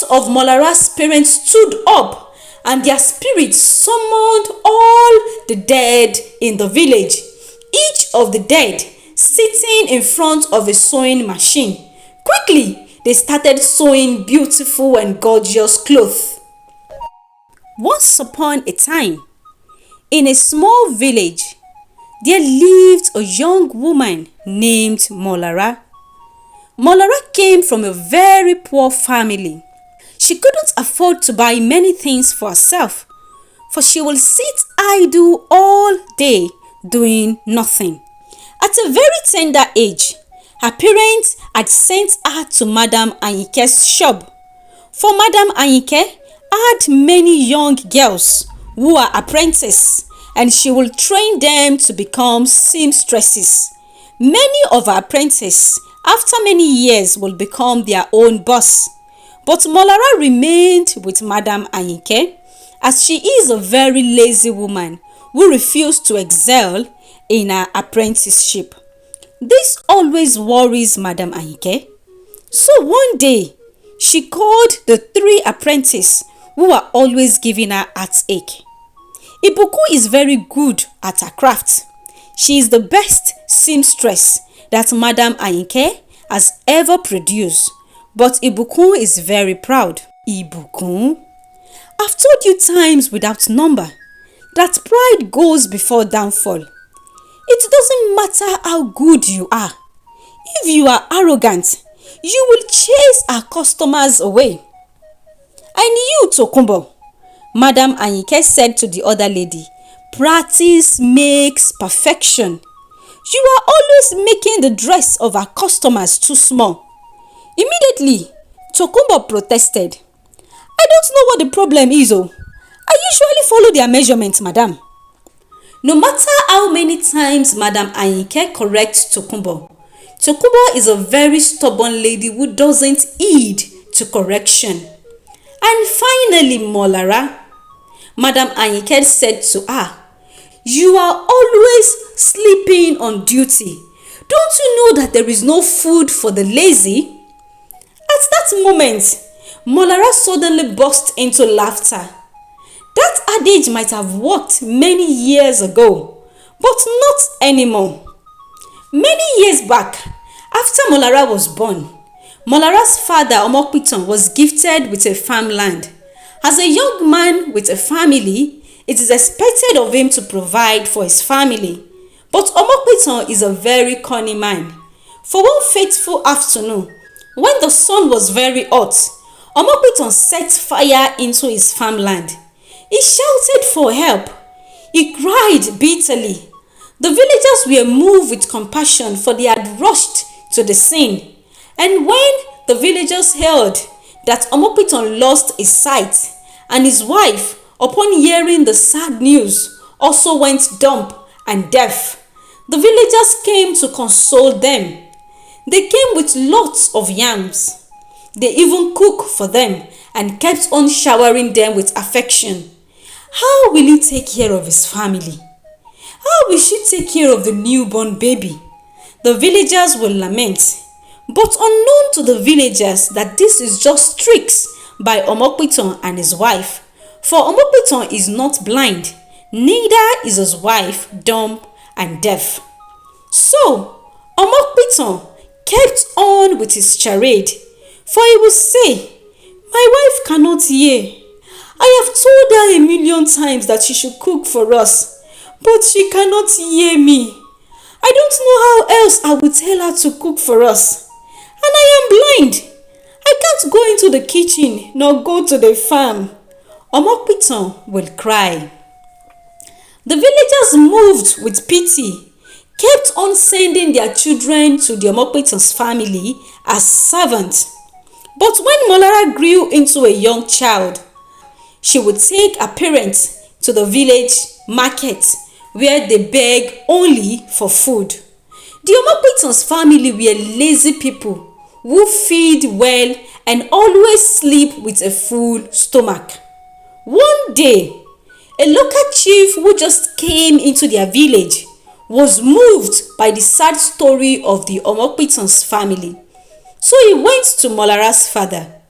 of Molara's parents stood up, and their spirits summoned all the dead in the village, each of the dead sitting in front of a sewing machine. Quickly, they started sewing beautiful and gorgeous clothes. Once upon a time, in a small village, there lived a young woman named Molara. Molara came from a very poor family. She couldn't afford to buy many things for herself, for she will sit idle all day doing nothing. At a very tender age, her parents had sent her to Madam Anyike's shop. For Madam Anyike had many young girls who are apprentices, and she will train them to become seamstresses. Many of her apprentices, after many years, will become their own boss. But Molara remained with Madam Anyike, as she is a very lazy woman who refused to excel in her apprenticeship. This always worries Madam Anyike. So one day, she called the 3 apprentices who are always giving her heartache. Ibuku is very good at her craft. She is the best seamstress that Madam Anyike has ever produced. But Ibuku is very proud. Ibuku, I've told you times without number that pride goes before downfall. It doesn't matter how good you are. If you are arrogant, you will chase our customers away. And you, Tokumbo, Madam Anyike said to the other lady, practice makes perfection. You are always making the dress of our customers too small. Immediately, Tokumbo protested. I don't know what the problem is. I usually follow their measurements, madam. No matter how many times Madam Anyike corrects Tokumbo, Tokumbo is a very stubborn lady who doesn't heed to correction. And finally, Molara, Madam Anyike said to her, you are always sleeping on duty. Don't you know that there is no food for the lazy? At that moment, Molara suddenly burst into laughter. That adage might have worked many years ago, but not anymore. Many years back, after Molara was born, Molara's father, Omokpiton, was gifted with a farmland. As a young man with a family, it is expected of him to provide for his family. But Omokpiton is a very cunning man. For one fateful afternoon, when the sun was very hot, Omokpiton set fire into his farmland. He shouted for help. He cried bitterly. The villagers were moved with compassion, for they had rushed to the scene. And when the villagers heard that Omokpiton lost his sight, and his wife, upon hearing the sad news, also went dumb and deaf, the villagers came to console them. They came with lots of yams. They even cooked for them and kept on showering them with affection. How will he take care of his family? How will she take care of the newborn baby? The villagers will lament. But unknown to the villagers that this is just tricks by Omokpiton and his wife. For Omokpiton is not blind, neither is his wife dumb and deaf. So Omokpiton kept on with his charade, for he would say, my wife cannot hear. I have told her 1,000,000 times that she should cook for us, but she cannot hear me. I don't know how else I would tell her to cook for us. And I am blind. I can't go into the kitchen nor go to the farm. Omokpiton will cry. The villagers, moved with pity, kept on sending their children to the Omokpiton's family as servants. But when Molara grew into a young child, she would take her parents to the village market where they beg only for food. The Omokpiton's family were lazy people who feed well and always sleep with a full stomach. One day, a local chief who just came into their village was moved by the sad story of the Omokpiton's family. So he went to Molara's father.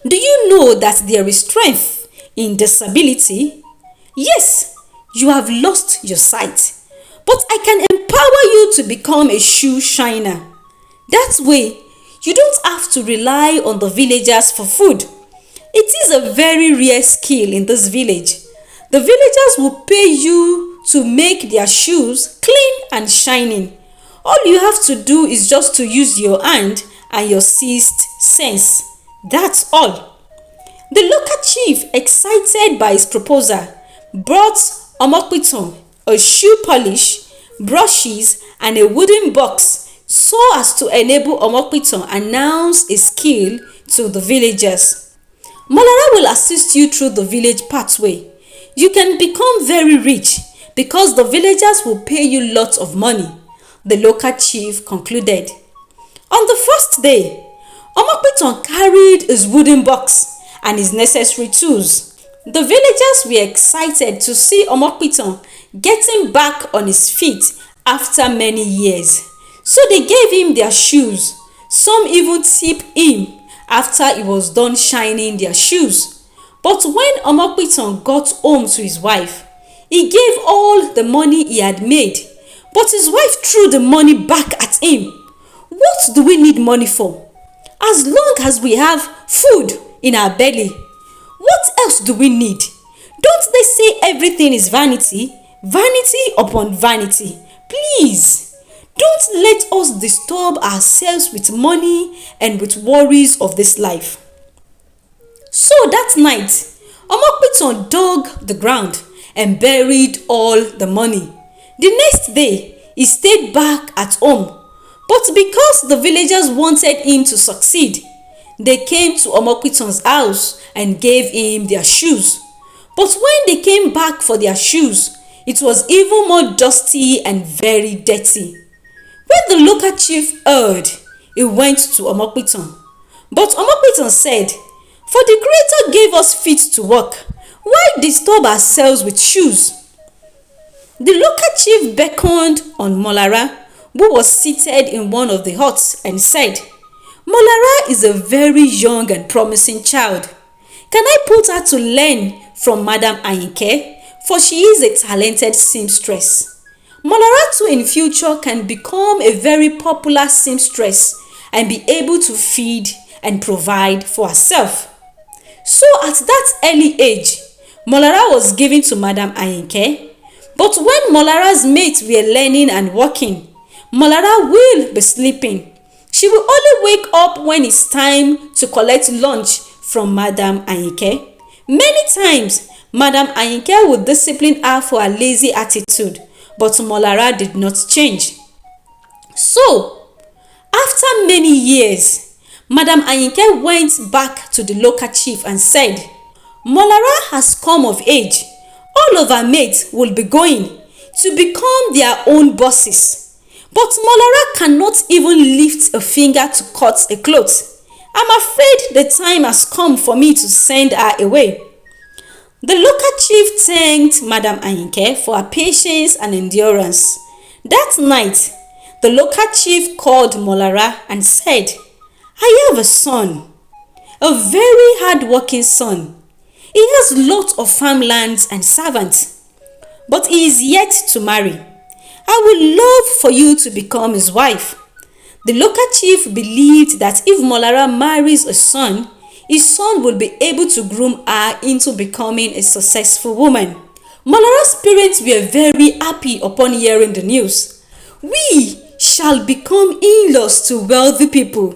Do you know that there is strength in disability? Yes, you have lost your sight, but I can empower you to become a shoe shiner. That way, you don't have to rely on the villagers for food. It is a very rare skill in this village. The villagers will pay you to make their shoes clean and shining. All you have to do is just to use your hand and your sixth sense. That's all. The local chief, excited by his proposal, brought Omokpiton, a shoe polish, brushes, and a wooden box so as to enable Omokpiton announce a skill to the villagers. Molara will assist you through the village pathway. You can become very rich because the villagers will pay you lots of money, the local chief concluded. On the first day, Omokpiton carried his wooden box and his necessary tools. The villagers were excited to see Omokpiton getting back on his feet after many years. So they gave him their shoes. Some even tipped him after he was done shining their shoes. But when Omokpiton got home to his wife, he gave all the money he had made. But his wife threw the money back at him. What do we need money for? As long as we have food in our belly, what else do we need? Don't they say everything is vanity? Vanity upon vanity. Please, don't let us disturb ourselves with money and with worries of this life. So that night, Omokpiton dug the ground and buried all the money. The next day, he stayed back at home. But because the villagers wanted him to succeed, they came to Omokpiton's house and gave him their shoes. But when they came back for their shoes, it was even more dusty and very dirty. When the local chief heard, he went to Omokpiton. But Omokpiton said, "For the Creator gave us feet to walk. Why disturb ourselves with shoes?" The local chief beckoned on Molara, who was seated in one of the huts, and said, "Molara is a very young and promising child. Can I put her to learn from Madam Ayinke? For she is a talented seamstress. Molara too in future can become a very popular seamstress and be able to feed and provide for herself." So at that early age, Molara was given to Madam Ayinke. But when Molara's mates were learning and working, Molara will be sleeping. She will only wake up when it's time to collect lunch from Madam Ayinke. Many times, Madam Ayinke would discipline her for her lazy attitude, but Molara did not change. So, after many years, Madam Ayinke went back to the local chief and said, "Molara has come of age. All of her mates will be going to become their own bosses. But Molara cannot even lift a finger to cut a cloth. I'm afraid the time has come for me to send her away." The local chief thanked Madam Ayinke for her patience and endurance. That night, the local chief called Molara and said, "I have a son, a very hard-working son. He has lots of farmlands and servants, but he is yet to marry. I would love for you to become his wife." The local chief believed that if Molara marries a son, his son will be able to groom her into becoming a successful woman. Molara's parents were very happy upon hearing the news. "We shall become in-laws to wealthy people.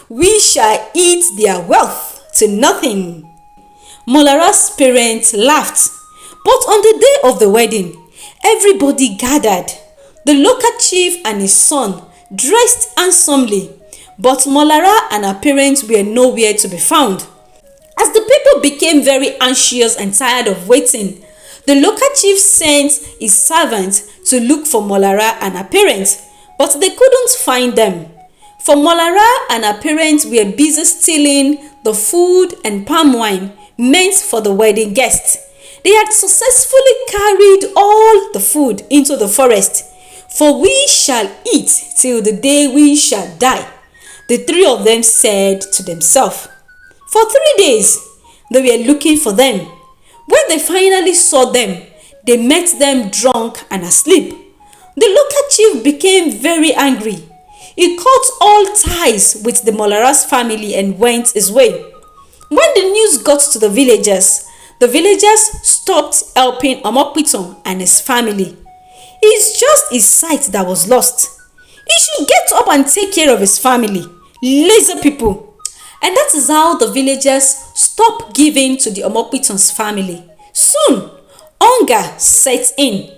We shall eat their wealth to nothing." Molara's parents laughed. But on the day of the wedding, everybody gathered. The local chief and his son dressed handsomely, but Molara and her parents were nowhere to be found. As the people became very anxious and tired of waiting, the local chief sent his servant to look for Molara and her parents, but they couldn't find them. For Molara and her parents were busy stealing the food and palm wine meant for the wedding guests. They had successfully carried all the food into the forest. "For we shall eat till the day we shall die," the three of them said to themselves. For 3 days, they were looking for them. When they finally saw them, they met them drunk and asleep. The local chief became very angry. He cut all ties with the Molara's family and went his way. When the news got to the villagers stopped helping Omokpiton and his family. It's just his sight that was lost. He should get up and take care of his family. Lazy people. And that is how the villagers stopped giving to the Omokpiton's family. Soon, hunger set in.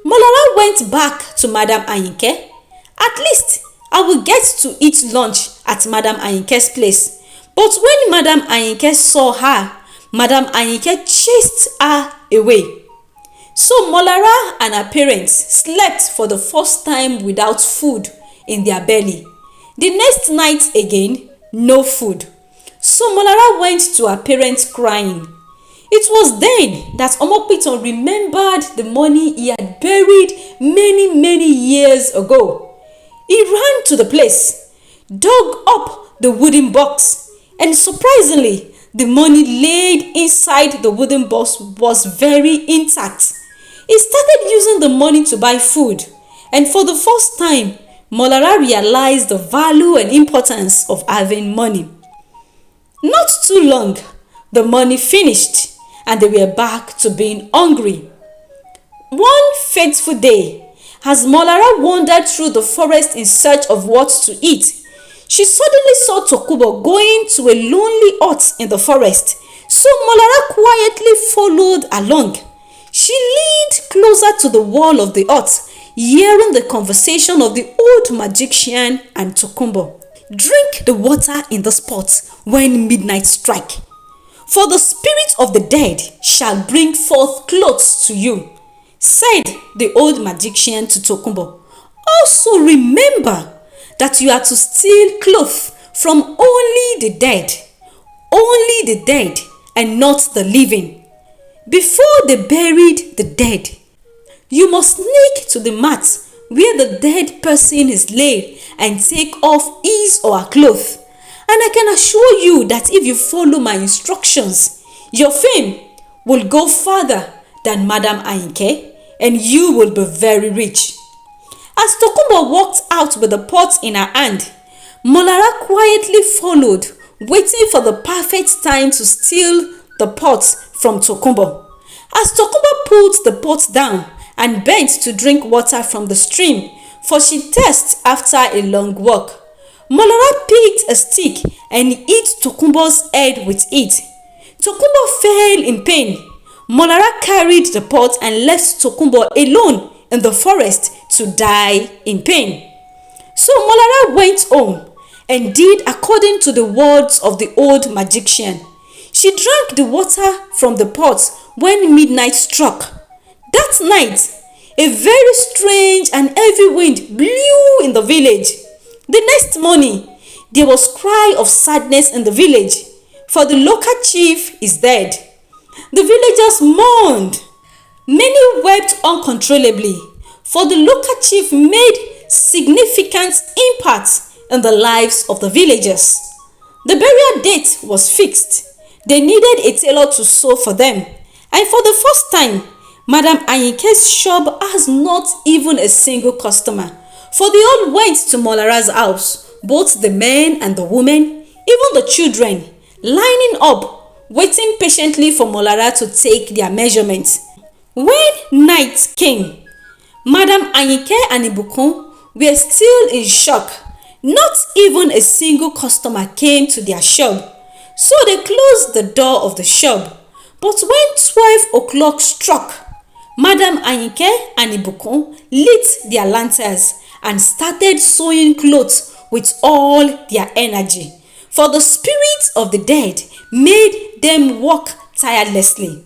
Molara went back to Madam Ayinke. At least, I will get to eat lunch at Madam Ayinke's place. But when Madam Ayinke saw her, Madam Ayinke chased her away. So Molara and her parents slept for the first time without food in their belly. The next night again, no food. So Molara went to her parents crying. It was then that Omokpiton remembered the money he had buried many years ago. He ran to the place, dug up the wooden box, and surprisingly, the money laid inside the wooden box was very intact. He started using the money to buy food, and for the first time, Molara realized the value and importance of having money. Not too long, the money finished, and they were back to being hungry. One fateful day, as Molara wandered through the forest in search of what to eat, she suddenly saw Tokunbo going to a lonely hut in the forest. So Molara quietly followed along. She leaned closer to the wall of the hut, hearing the conversation of the old magician and Tokunbo. Drink the water in the spot when midnight strike. For the spirit of the dead shall bring forth clothes to you, said the old magician to Tokunbo. Also remember that you are to steal clothes from only the dead, and not the living. Before they buried the dead, you must sneak to the mat where the dead person is laid and take off his or her clothes. And I can assure you that if you follow my instructions, your fame will go further than Madam Ayinke, and you will be very rich. As Tokunbo walked out with the pot in her hand, Molara quietly followed, waiting for the perfect time to steal the pot from Tokunbo. As Tokunbo pulled the pot down and bent to drink water from the stream, for she thirsted after a long walk, Molara picked a stick and hit Tokunbo's head with it. Tokunbo fell in pain. Molara carried the pot and left Tokunbo alone in the forest to die in pain. So Molara went home and did according to the words of the old magician. She drank the water from the pot when midnight struck. That night, a very strange and heavy wind blew in the village. The next morning, there was cry of sadness in the village, for the local chief is dead. The villagers mourned. Many wept uncontrollably, for the local chief made significant impact in the lives of the villagers. The burial date was fixed. They needed a tailor to sew for them, and for the first time, Madam Ayinke's shop has not even a single customer, for they all went to Molara's house, both the men and the women, even the children, lining up, waiting patiently for Molara to take their measurements. When night came, Madam Ayinke and Ibukun were still in shock. Not even a single customer came to their shop, so they closed the door of the shop. But when 12 o'clock struck, Madam Ayinke and Ibukun lit their lanterns and started sewing clothes with all their energy, for the spirits of the dead made them work tirelessly.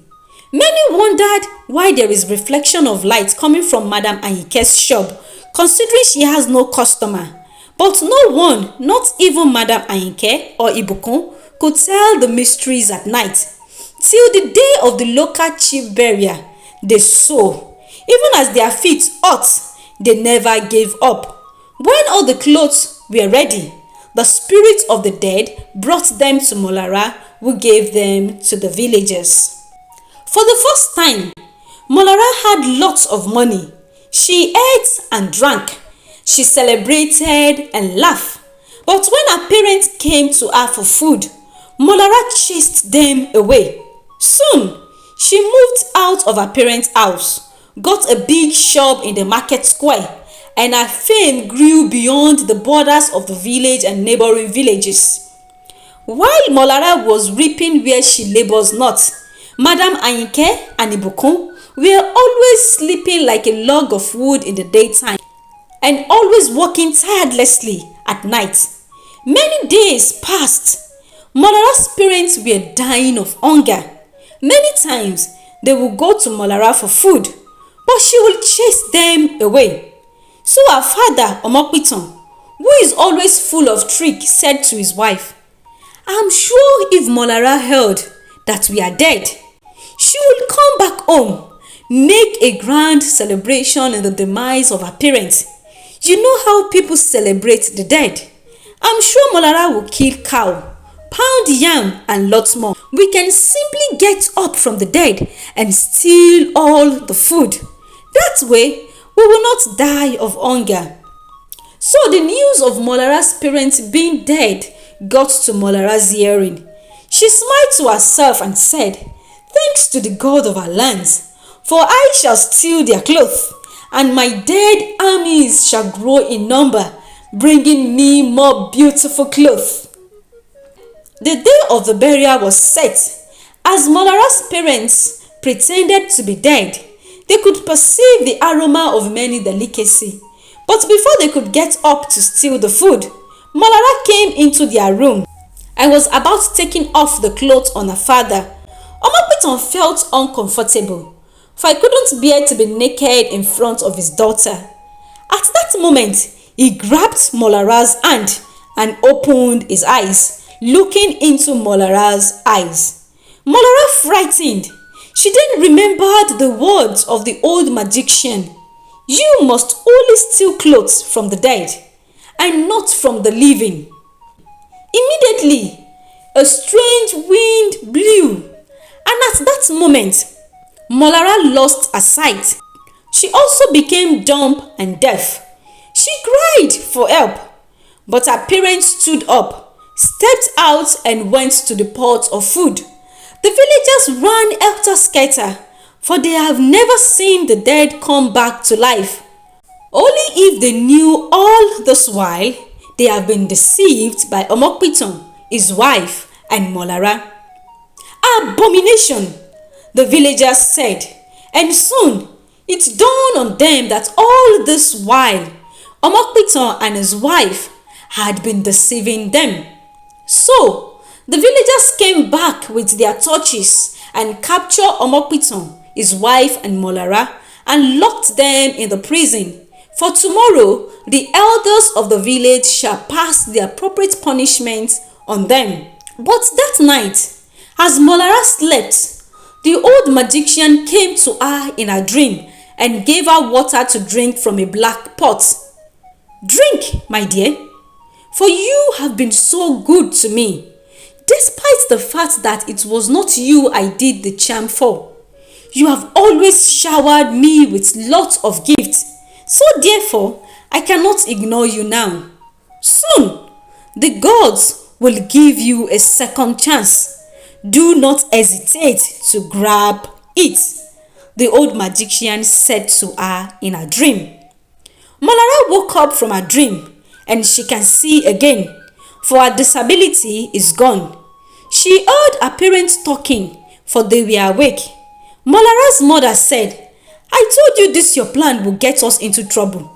Many wondered why there is reflection of light coming from Madam Ayinke's shop, considering she has no customer. But no one, not even Madam Ayinke or Ibukun, could tell the mysteries at night. Till the day of the local chief burial, they sew. Even as their feet hurt, they never gave up. When all the clothes were ready, the spirit of the dead brought them to Molara, who gave them to the villagers. For the first time, Molara had lots of money. She ate and drank. She celebrated and laughed. But when her parents came to her for food, Molara chased them away. Soon, she moved out of her parents' house, got a big shop in the market square, and her fame grew beyond the borders of the village and neighboring villages. While Molara was reaping where she labors not, Madam Ayinke and Ibukun were always sleeping like a log of wood in the daytime and always working tirelessly at night. Many days passed. Molara's parents were dying of hunger. Many times they would go to Molara for food, but she would chase them away. So her father, Omokpiton, who is always full of trick, said to his wife, "I'm sure if Molara heard that we are dead, she will come back home, make a grand celebration in the demise of her parents. You know how people celebrate the dead. I'm sure Molara will kill cow, pound yam and lots more. We can simply get up from the dead and steal all the food. That way, we will not die of hunger." So the news of Molara's parents being dead got to Molara's hearing. She smiled to herself and said, "Thanks to the God of our lands, for I shall steal their clothes, and my dead armies shall grow in number, bringing me more beautiful clothes." The day of the burial was set. As Molara's parents pretended to be dead, they could perceive the aroma of many delicacies. But before they could get up to steal the food, Molara came into their room and was about taking off the clothes on her father. Omokpiton felt uncomfortable, for he couldn't bear to be naked in front of his daughter. At that moment, he grabbed Molara's hand and opened his eyes, looking into Molara's eyes. Molara frightened. She then remembered the words of the old magician, "You must only steal clothes from the dead and not from the living." Immediately, a strange wind blew, and at that moment, Molara lost her sight. She also became dumb and deaf. She cried for help, but her parents stood up, stepped out and went to the pot of food. The villagers ran helter-skelter, for they have never seen the dead come back to life. Only if they knew all this while, they have been deceived by Omokpiton, his wife, and Molara. "Abomination!" the villagers said, and soon it dawned on them that all this while, Omokpiton and his wife had been deceiving them. So, the villagers came back with their torches and captured Omokpiton, his wife and Molara, and locked them in the prison. For tomorrow, the elders of the village shall pass the appropriate punishment on them. But that night, as Molara slept, the old magician came to her in a dream and gave her water to drink from a black pot. "Drink, my dear, for you have been so good to me, despite the fact that it was not you I did the charm for. You have always showered me with lots of gifts, so therefore I cannot ignore you now. Soon, the gods will give you a second chance. Do not hesitate to grab it," the old magician said to her in a dream. Molara woke up from her dream and she can see again, for her disability is gone. She heard her parents talking, for they were awake. Molara's mother said, "I told you this your plan will get us into trouble.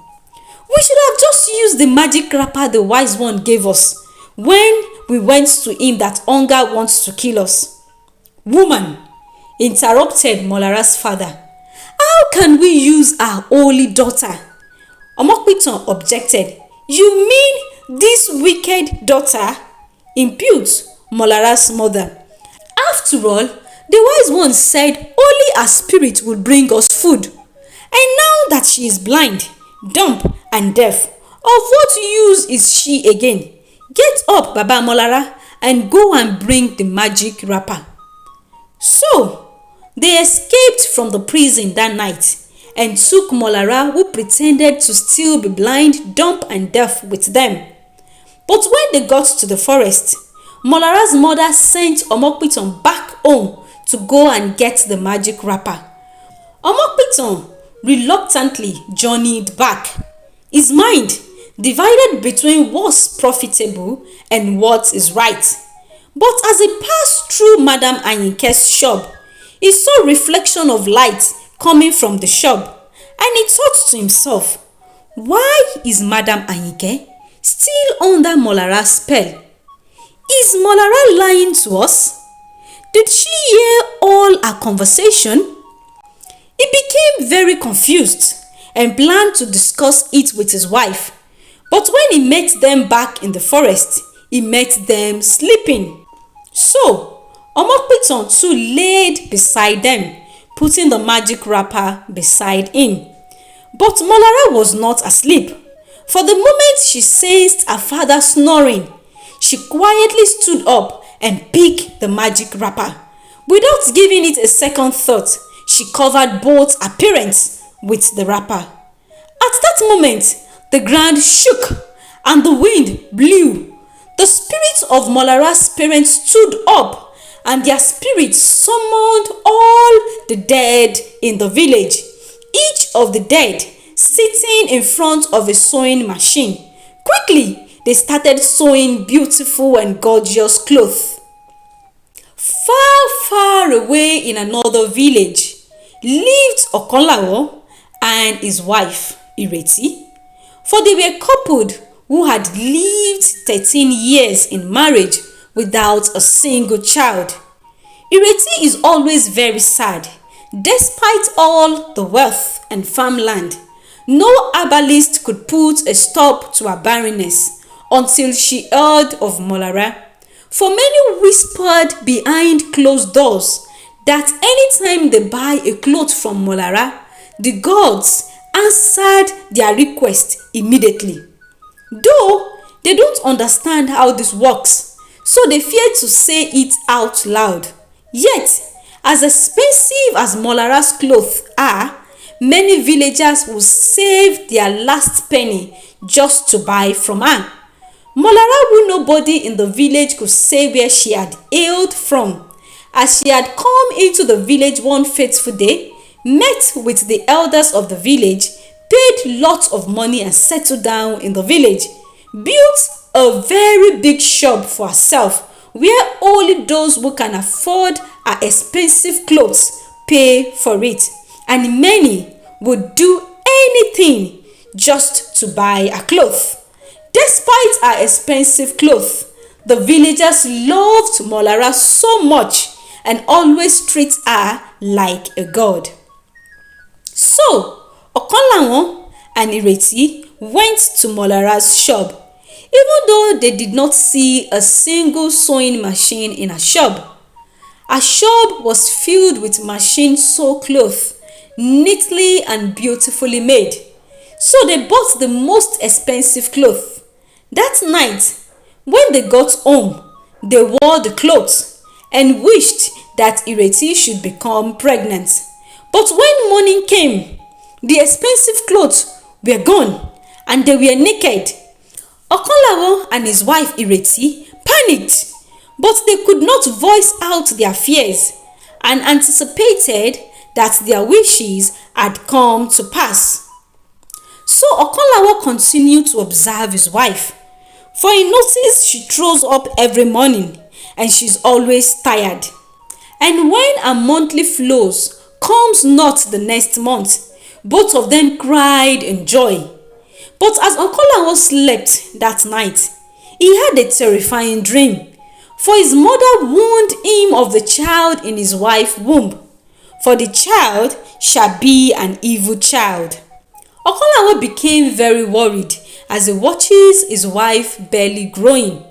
We should have just used the magic wrapper the wise one gave us when we went to him that hunger wants to kill us." "Woman," interrupted Molara's father, "how can we use our only daughter?" Omokpiton objected. "You mean this wicked daughter?" imputes Molara's mother. "After all, the wise one said only her spirit will bring us food. And now that she is blind, dumb and deaf, of what use is she again? Get up, Baba Molara, and go and bring the magic wrapper. So, they escaped from the prison that night and took Molara, who pretended to still be blind, dumb and deaf, with them. But when they got to the forest, Molara's mother sent Omokpiton back home to go and get the magic wrapper. Omokpiton reluctantly journeyed back, his mind divided between what's profitable and what is right. But as he passed through Madam Anyike's shop, he saw a reflection of light coming from the shop, and he thought to himself, why is Madam Anyike still under Molara's spell? Is Molara lying to us? Did she hear all our conversation? He became very confused and planned to discuss it with his wife. But when he met them back in the forest, he met them sleeping. So, Omokpiton too laid beside them, putting the magic wrapper beside him. But Molara was not asleep. For the moment she sensed her father snoring, she quietly stood up and picked the magic wrapper. Without giving it a second thought, she covered both her parents with the wrapper. At that moment, the ground shook and the wind blew. The spirits of Molara's parents stood up, and their spirits summoned all the dead in the village, each of the dead sitting in front of a sewing machine. Quickly, they started sewing beautiful and gorgeous clothes. Far, far away in another village lived Okonlawo and his wife, Ireti. For they were coupled who had lived 13 years in marriage without a single child. Ireti is always very sad. Despite all the wealth and farmland, no herbalist could put a stop to her barrenness until she heard of Molara. For many whispered behind closed doors that anytime they buy a cloth from Molara, the gods answered their request immediately. Though they don't understand how this works, so they fear to say it out loud. Yet, as expensive as Molara's clothes are, many villagers will save their last penny just to buy from her. Molara, who nobody in the village could say where she had hailed from, as she had come into the village one fateful day, met with the elders of the village, paid lots of money and settled down in the village, built a very big shop for herself where only those who can afford her expensive clothes pay for it, and many would do anything just to buy her clothes. Despite her expensive clothes, the villagers loved Molara so much and always treat her like a god. So, Okonlawo and Ireti went to Molara's shop, even though they did not see a single sewing machine in her shop. Her shop was filled with machine-sewn clothes, neatly and beautifully made. So they bought the most expensive clothes. That night, when they got home, they wore the clothes and wished that Ireti should become pregnant. But when morning came, the expensive clothes were gone and they were naked. Okonlawo and his wife Ireti panicked, but they could not voice out their fears and anticipated that their wishes had come to pass. So Okonlawo continued to observe his wife, for he noticed she throws up every morning and she's always tired. And when her monthly flows comes not the next month, both of them cried in joy. But as Okonlawo slept that night, he had a terrifying dream, for his mother warned him of the child in his wife's womb, for the child shall be an evil child. Okonlawo became very worried as he watches his wife barely growing.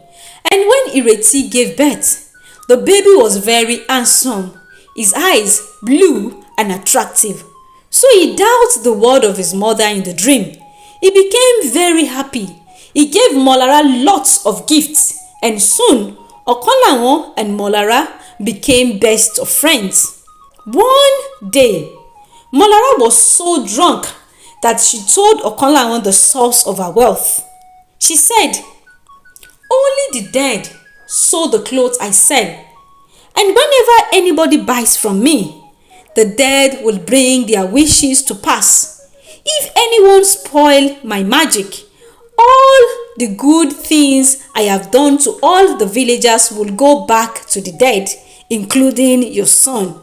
And when Ireti gave birth, the baby was very handsome, his eyes blue and attractive. So he doubted the word of his mother in the dream. He became very happy. He gave Molara lots of gifts, and soon Okonlawon and Molara became best of friends. One day, Molara was so drunk that she told Okonlawon the source of her wealth. She said, "Only the dead sew the clothes I sell, and whenever anybody buys from me, the dead will bring their wishes to pass. If anyone spoil my magic, all the good things I have done to all the villagers will go back to the dead, including your son."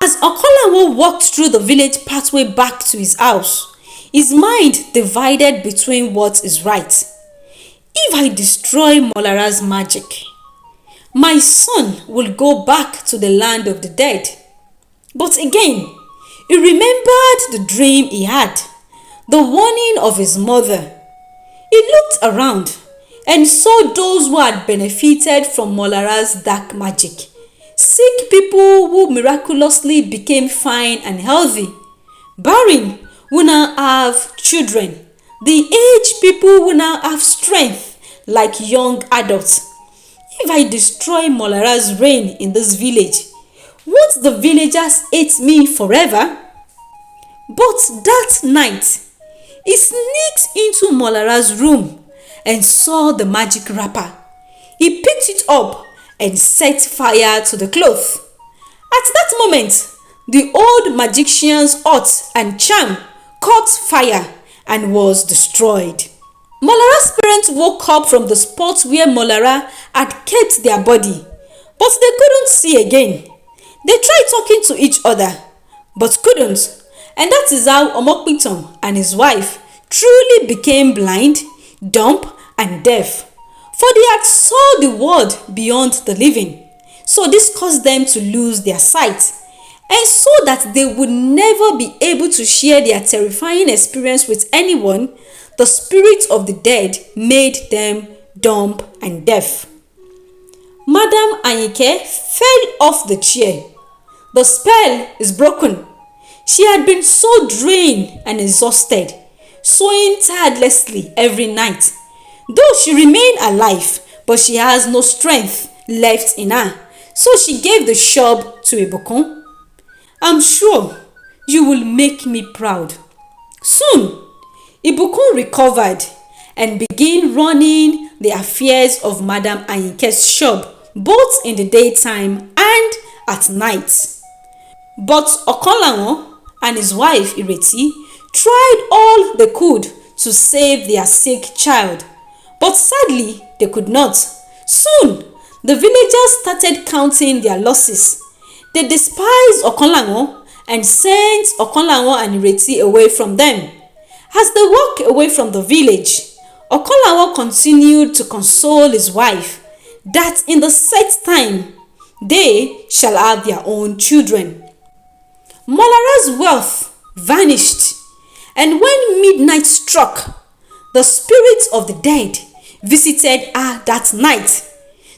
As Okonlawon walked through the village pathway back to his house, his mind divided between what is right. If I destroy Molara's magic, my son will go back to the land of the dead. But again, he remembered the dream he had, the warning of his mother. He looked around and saw those who had benefited from Molara's dark magic. Sick people who miraculously became fine and healthy. Barren who now have children. The aged people who now have strength like young adults. If I destroy Molara's reign in this village, won't the villagers hate me forever? But that night, he sneaked into Molara's room and saw the magic wrapper. He picked it up and set fire to the cloth. At that moment, the old magician's hut and charm caught fire and was destroyed. Molara's parents woke up from the spot where Molara had kept their body, but they couldn't see again. They tried talking to each other, but couldn't, and that is how Omokpiton and his wife truly became blind, dumb, and deaf. For they had saw the world beyond the living, so this caused them to lose their sight, and so that they would never be able to share their terrifying experience with anyone, the spirits of the dead made them dumb and deaf. Madam Anyike fell off the chair. The spell is broken. She had been so drained and exhausted, sewing tirelessly every night. Though she remained alive, but she has no strength left in her, so she gave the shop to Ibukun. "I'm sure you will make me proud." Soon, Ibukun recovered and began running the affairs of Madam Anyike's shop, both in the daytime and at night. But Okonlawon and his wife Ireti tried all they could to save their sick child, but sadly they could not. Soon, the villagers started counting their losses. They despised Okonlawon and sent Okonlawon and Ireti away from them. As they walked away from the village, Okonlawon continued to console his wife that in the set time they shall have their own children. Molara's wealth vanished, and when midnight struck, the spirits of the dead visited her that night.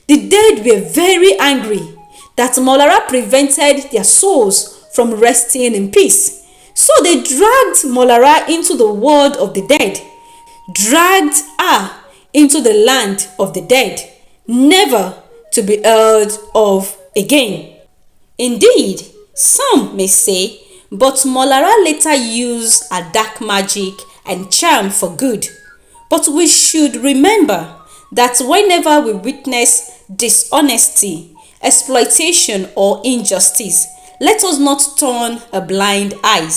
The dead were very angry that Molara prevented their souls from resting in peace. So they dragged Molara into the world of the dead, dragged her into the land of the dead, never to be heard of again. Indeed, some may say, but Molara later used her dark magic and charm for good. But we should remember that whenever we witness dishonesty, exploitation, or injustice, let us not turn a blind eye.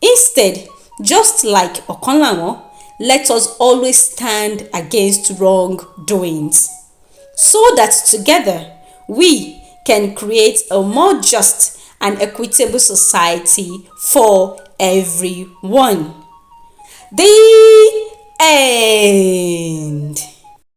Instead, just like Okonlawon, let us always stand against wrongdoings, so that together we can create a more just and equitable society for everyone. The end.